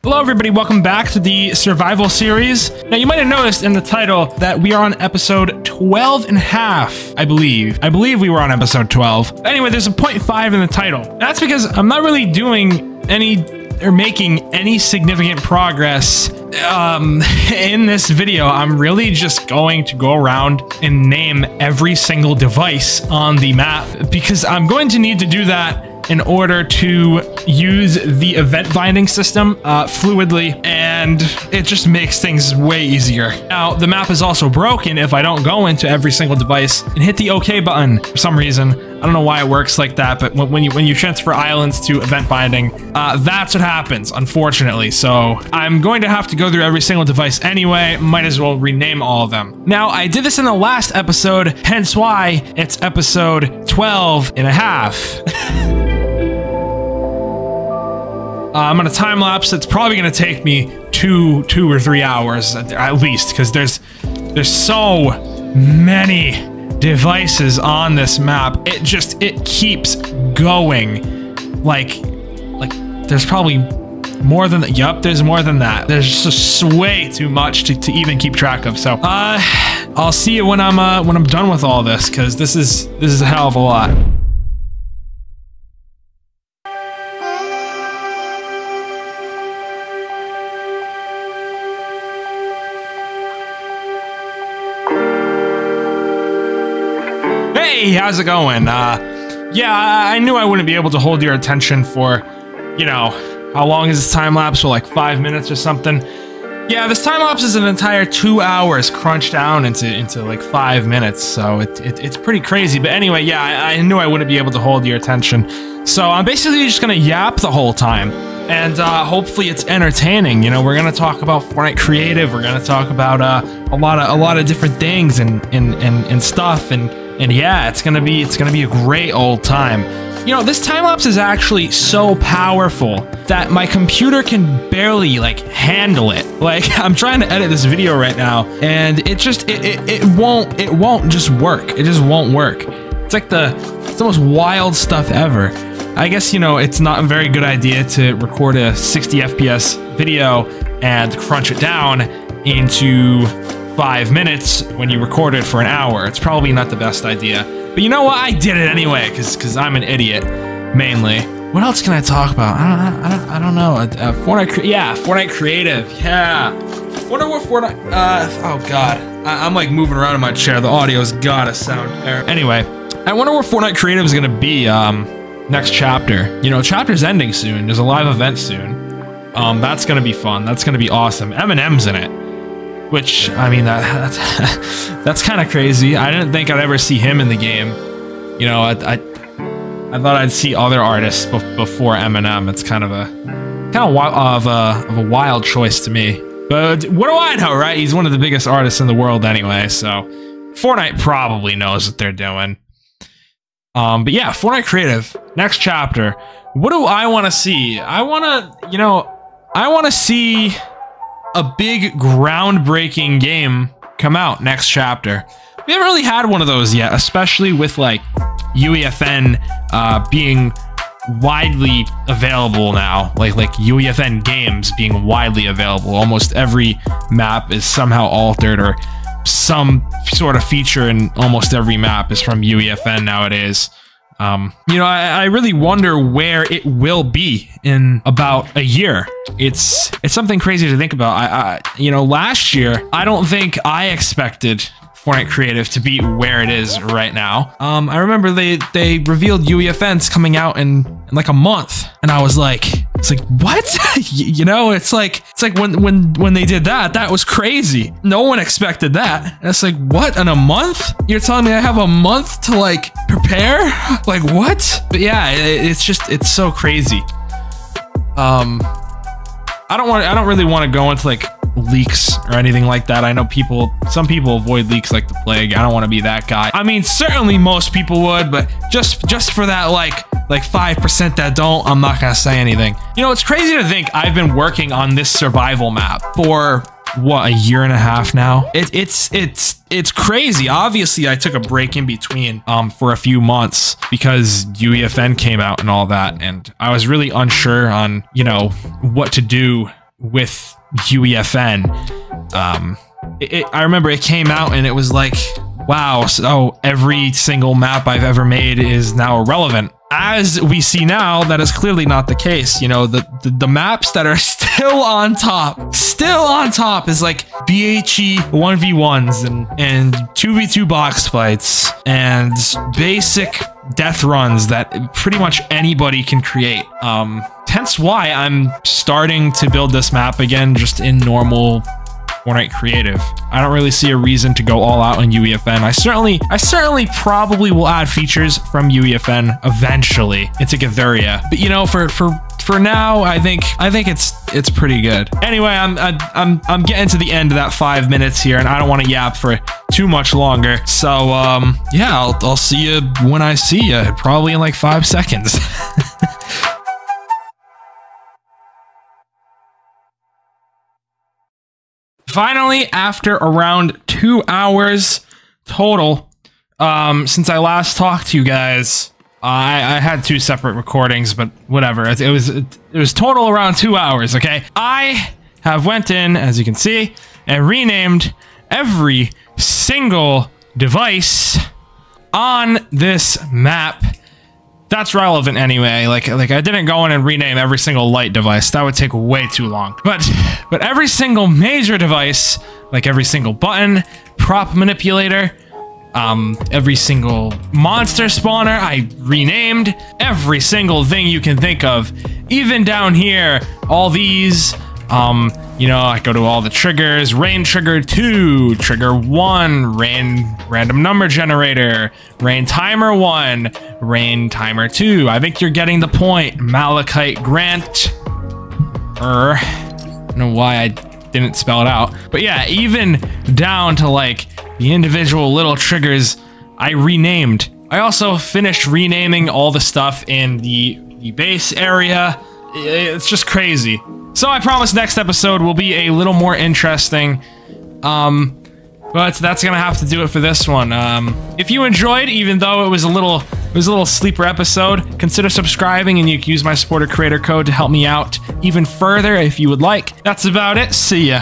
Hello everybody, welcome back to the survival series. Now you might have noticed in the title that we are on episode 12 and a half, I believe. I believe we were on episode 12. Anyway, there's a 0.5 in the title. That's because I'm not really doing any or making any significant progress in this video. I'm really just going to go around and name every single device on the map because I'm going to need to do that in order to use the event binding system fluidly, and it just makes things way easier. Now, the map is also broken if I don't go into every single device and hit the OK button for some reason. I don't know why it works like that, but when you transfer islands to event binding, that's what happens, unfortunately. So I'm going to have to go through every single device anyway. Might as well rename all of them. Now, I did this in the last episode, hence why it's episode 12 and a half. I'm on a time lapse. It's probably going to take me two or 3 hours at least, because there's so many devices on this map. It keeps going. Like there's probably more than that. Yup, there's more than that. There's just way too much to even keep track of. So I'll see you when I'm done with all this, because this is a hell of a lot. Hey, how's it going? Yeah, I knew I wouldn't be able to hold your attention for, you know, how long is this time lapse? For like 5 minutes or something. Yeah, this time lapse is an entire 2 hours crunched down into like 5 minutes, so it's pretty crazy. But anyway, yeah, I knew I wouldn't be able to hold your attention, so I'm basically just gonna yap the whole time, and hopefully it's entertaining. You know, we're gonna talk about Fortnite creative. We're gonna talk about a lot of different things and stuff and yeah, it's gonna be a great old time. You know, this time lapse is actually so powerful that my computer can barely like handle it. Like, I'm trying to edit this video right now, and it won't just work. It just won't work. It's like it's the most wild stuff ever. I guess, you know, it's not a very good idea to record a 60 FPS video and crunch it down into 5 minutes when you record it for an hour. It's probably not the best idea. But you know what? I did it anyway, because I'm an idiot, mainly. What else can I talk about? I don't know. Fortnite creative. Yeah. Wonder what Fortnite. Oh god. I'm like moving around in my chair. The audio's gotta sound terrible. Anyway, I wonder where Fortnite creative is gonna be next chapter. You know, chapter's ending soon. There's a live event soon. That's gonna be fun. That's gonna be awesome. Eminem's in it. Which, I mean, that's kind of crazy. I didn't think I'd ever see him in the game. You know, I thought I'd see other artists before Eminem. It's kind of a wild choice to me. But what do I know, right? He's one of the biggest artists in the world anyway. So Fortnite probably knows what they're doing. But yeah, Fortnite creative, next chapter. What do I want to see? I want to see a big groundbreaking game come out next chapter. We haven't really had one of those yet, especially with like UEFN being widely available now. Like UEFN games being widely available. Almost every map is somehow altered, or some sort of feature in almost every map is from UEFN nowadays. You know, I really wonder where it will be in about a year. It's something crazy to think about. You know, last year, I don't think I expected Fortnite creative to be where it is right now. I remember they revealed UEFN's coming out in like a month, and I was like, it's like, what? You know, it's like when they did that was crazy. No one expected that. And it's like, what, in a month? You're telling me I have a month to like prepare? Like, what? But yeah, it's so crazy. I don't really want to go into like leaks or anything like that. I know some people avoid leaks like the plague. I don't want to be that guy. I mean, certainly most people would, but just for that like 5% that don't, I'm not gonna say anything. You know, it's crazy to think I've been working on this survival map for what, a year and a half now? It's crazy. Obviously, I took a break in between for a few months because UEFN came out and all that, and I was really unsure on, you know, what to do with UEFN. I remember it came out and it was like, wow, so every single map I've ever made is now irrelevant. As we see now, that is clearly not the case. You know, the maps that are still on top is like BHE 1v1s and 2v2 box fights and basic death runs that pretty much anybody can create. Hence why I'm starting to build this map again just in normal Fortnite creative. I don't really see a reason to go all out on UEFN. I certainly probably will add features from UEFN eventually into Gatheria. But you know, for now, I think it's pretty good. Anyway, I'm getting to the end of that 5 minutes here, and I don't want to yap for too much longer. So yeah, I'll see you when I see you, probably in like 5 seconds. Finally, after around 2 hours total, since I last talked to you guys, I had 2 separate recordings, but whatever. It was total around 2 hours. Okay, I have went in, as you can see, and renamed every single device on this map. That's relevant anyway. Like I didn't go in and rename every single light device. That would take way too long. But every single major device, like every single button, prop manipulator, every single monster spawner, I renamed every single thing you can think of. Even down here, all these, you know, I go to all the triggers: rain trigger 2, trigger 1, rain random number generator, rain timer 1, rain timer 2. I think you're getting the point. Malachite Grant. I don't know why I didn't spell it out. But yeah, even down to like the individual little triggers, I renamed. I also finished renaming all the stuff in the base area. It's just crazy. So I promise next episode will be a little more interesting. But that's gonna have to do it for this one. If you enjoyed, even though it was a little sleeper episode, consider subscribing, and you can use my supporter creator code to help me out even further if you would like. That's about it. See ya.